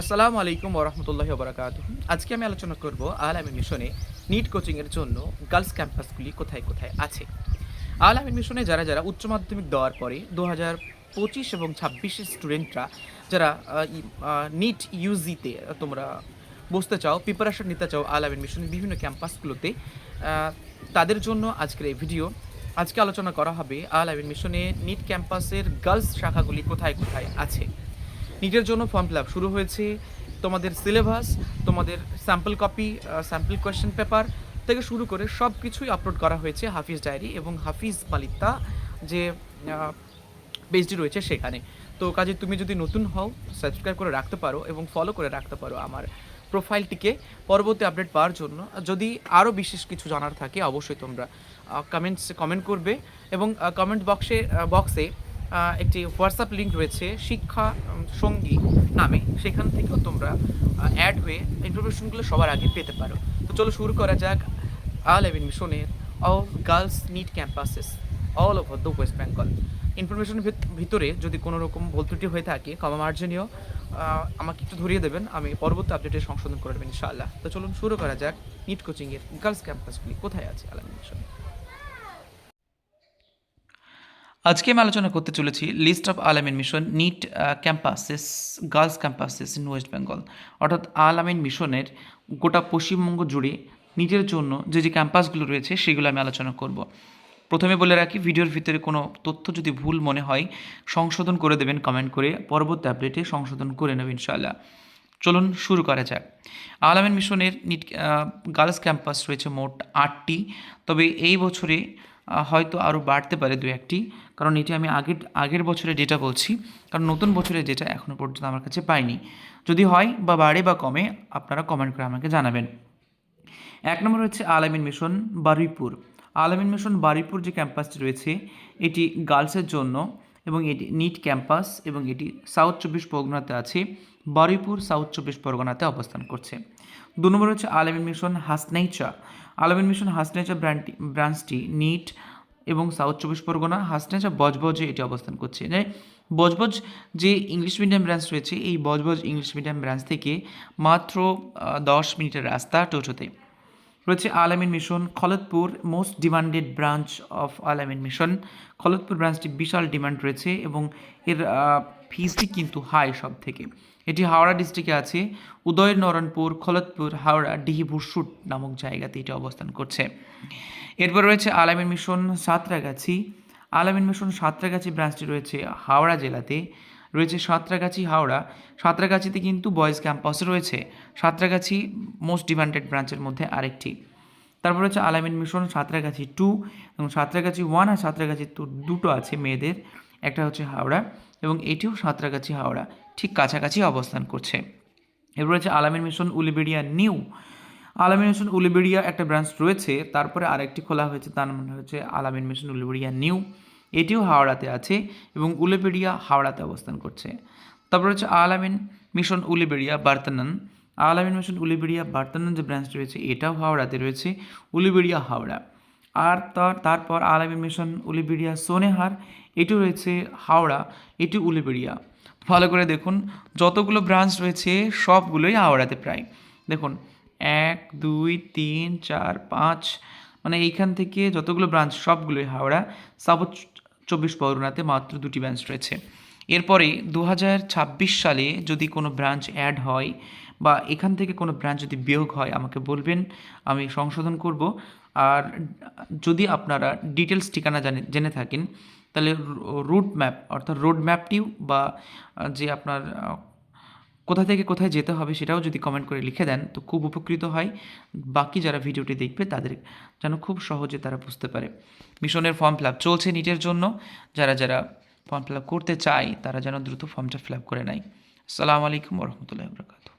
আসসালামু আলাইকুম ওরহমতুল্লাহি ওবরাকাতুহু। আজকে আমি আলোচনা করব আল আমিন মিশনে নিট কোচিংয়ের জন্য গার্লস ক্যাম্পাসগুলি কোথায়, কোথায় আছে। আল আমিন মিশনে যারা উচ্চ মাধ্যমিক দেওয়ার পরে 2025 এবং 26 স্টুডেন্টরা যারা নিট ইউজিতে তোমরা বসতে চাও, প্রিপারেশন নিতে চাও আল আমিন মিশনের বিভিন্ন ক্যাম্পাসগুলোতে, তাদের জন্য আজকের এই ভিডিও। আজকে আলোচনা করা হবে আল আমিন মিশনে নিট ক্যাম্পাসের গার্লস শাখাগুলি কোথায়, কোথায় আছে। নিটের জন্য ফর্ম ফিল আপ শুরু হয়েছে। তোমাদের সিলেবাস, তোমাদের sample copy, sample question paper থেকে শুরু করে সব কিছুই আপলোড করা হয়েছে হাফিজ ডায়েরি এবং হাফিজ মালিতা যে পেজটি রয়েছে সেখানে। তো কাজে তুমি যদি নতুন হও, সাবস্ক্রাইব করে রাখতে পারো এবং ফলো করে রাখতে পারো আমার প্রোফাইলটিকে পরবর্তী আপডেট পাওয়ার জন্য। যদি আরও বিশেষ কিছু জানার থাকে অবশ্যই তোমরা কমেন্ট করবে এবং কমেন্ট বক্সে একটি হোয়াটসঅ্যাপ লিঙ্ক রয়েছে শিক্ষা সঙ্গী নামে, সেখান থেকেও তোমরা অ্যাড হয়ে ইনফরমেশনগুলো সবার আগে পেতে পারো। তো চলো শুরু করা যাক আল আমিন মিশনের all girls NEET campuses all over the West Bengal. ইনফরমেশনের ভিতরে যদি কোনো রকম ভুল ত্রুটি হয়ে থাকে ক্ষমা মার্জনীয়, আমাকে একটু ধরিয়ে দেবেন, আমি পরবর্তী আপডেটে সংশোধন করে দেবেন ইনশাআল্লাহ। তো চলুন শুরু করা যাক নিট কোচিংয়ের গার্লস ক্যাম্পাসগুলি কোথায় আছে আল আমিন মিশনে। আজকে আমি আলোচনা করতে চলেছি list of Al Amin mission NEET campuses, girls campuses in West Bengal. অর্থাৎ আল আমিন মিশনের গোটা পশ্চিমবঙ্গ জুড়ে নিটের জন্য যে যে ক্যাম্পাসগুলো রয়েছে সেগুলো আমি আলোচনা করব। প্রথমে বলে রাখি, ভিডিওর ভিতরে কোনো তথ্য যদি ভুল মনে হয় সংশোধন করে দেবেন কমেন্ট করে, পরবর্তী আপডেটে সংশোধন করে নেবেন ইনশাআল্লাহ। চলুন শুরু করা যাক। আল আমিন মিশনের নিট গার্লস ক্যাম্পাস রয়েছে মোট 8টি, তবে এই বছরে হয়তো আরও বাড়তে পারে দু একটি, কারণ এটি আমি আগের বছরের ডেটা বলছি, কারণ নতুন বছরের ডেটা এখনও পর্যন্ত আমার কাছে পাইনি। যদি হয় বা বাড়ে বা কমে আপনারা কমেন্ট করে আমাকে জানাবেন। এক নম্বর হচ্ছে আল আমিন মিশন বারুইপুর। আল আমিন মিশন বারুইপুর যে ক্যাম্পাসটি রয়েছে এটি গার্লসের জন্য এবং এটি নিট ক্যাম্পাস এবং এটি সাউথ 24 পরগনাতে আছে। বারুইপুর সাউথ 24 পরগনাতে অবস্থান করছে। দু নম্বর হচ্ছে আল আমিন মিশন হাসনাইচা। আল আমিন মিশন হাসনাইচা ব্রাঞ্চটি নিট এবং সাউথ 24 পরগনা, হাসনাইচা বজবজে এটি অবস্থান করছে। বজবজ যে ইংলিশ মিডিয়াম ব্রাঞ্চ রয়েছে, এই বজবজ ইংলিশ মিডিয়াম ব্রাঞ্চ থেকে মাত্র 10 মিনিটের রাস্তা টোটোতে। রয়েছে Al Amin mission Khalatpur, most demanded branch of Al Amin mission. Khalatpur ব্রাঞ্চটি বিশাল ডিমান্ড রয়েছে এবং এর ফিসটি কিন্তু হাই সব থেকে। এটি হাওড়া ডিস্ট্রিক্টে আছে। উদয়নারায়ণপুর, খলতপুর, হাওড়া, ডিহিভুরসুট নামক জায়গাতে এটি অবস্থান করছে। এরপর রয়েছে আল আমিন মিশন সাঁতরাগাছি। আল আমিন মিশন সাঁতরাগাছি ব্রাঞ্চটি রয়েছে হাওড়া জেলাতে। রয়েছে সাঁতরাগাছি হাওড়া। সাঁতরাগাছিতে কিন্তু বয়েজ ক্যাম্পাসও রয়েছে। সাঁতরাগাছি মোস্ট ডিমান্ডেড ব্রাঞ্চের মধ্যে আরেকটি। তারপর হচ্ছে আল আমিন মিশন সাঁতরাগাছি 2 এবং সাঁতরাগাছি 1 আর সাঁতরাগাছি 2 দুটো আছে মেয়েদের, একটা হচ্ছে হাওড়া এবং এটিও সাঁতরাগাছি হাওড়া ঠিক কাছাকাছি অবস্থান করছে। এরপর হচ্ছে আল আমিন মিশন উলুবেড়িয়া নিউ। আল আমিন মিশন উলুবেড়িয়া একটা ব্রাঞ্চ রয়েছে, তারপরে আরেকটি খোলা হয়েছে, তার মানে হচ্ছে আল আমিন মিশন উলুবেড়িয়া নিউ। এটিও হাওড়াতে আছে এবং উলুবেড়িয়া হাওড়াতে অবস্থান করছে। তারপর হচ্ছে আল আমিন মিশন উলুবেড়িয়া বার্তানন। আল আমিন মিশন উলুবেড়িয়া বার্তানন যে ব্রাঞ্চ রয়েছে এটাও হাওড়াতে রয়েছে, উলুবেড়িয়া হাওড়া। আর তারপর আল আমিন মিশন উলুবেড়িয়া সোনেহার, এটিও রয়েছে হাওড়া, এটি উলুবেড়িয়া। ভালো করে দেখুন, যতগুলো ব্রাঞ্চ রয়েছে সবগুলোই হাওড়াতে প্রায়। দেখুন 1 2 3 4 5, মানে এইখান থেকে যতগুলো ব্রাঞ্চ সবগুলোই হাওড়া। সাউথ 24 পরগনাতে মাত্র 2টি ব্রাঞ্চ রয়েছে। এরপরে 2026 সালে যদি কোনো ব্রাঞ্চ অ্যাড হয় বা এখান থেকে কোনো ব্রাঞ্চ যদি বিয়োগ হয় আমাকে বলবেন, আমি সংশোধন করব। আর যদি আপনারা ডিটেলস ঠিকানা জেনে থাকেন তাহলে রুট ম্যাপ অর্থাৎ রোড ম্যাপটিও বা যে আপনার কোথা থেকে কোথায় যেতে হবে সেটাও যদি কমেন্ট করে লিখে দেন তো খুব উপকৃত হয়। বাকি যারা ভিডিওটি দেখবে তাদের যেন খুব সহজে তারা বুঝতে পারে। মিশনের ফর্ম ফিল আপ চলছে নিটের জন্য, যারা ফর্ম ফিল আপ করতে চায় তারা যেন দ্রুত ফর্মটা ফিল আপ করে নেয়। আসসালামু আলাইকুম ওরহমতুল্লাহি ওয়া বারাকাতুহু।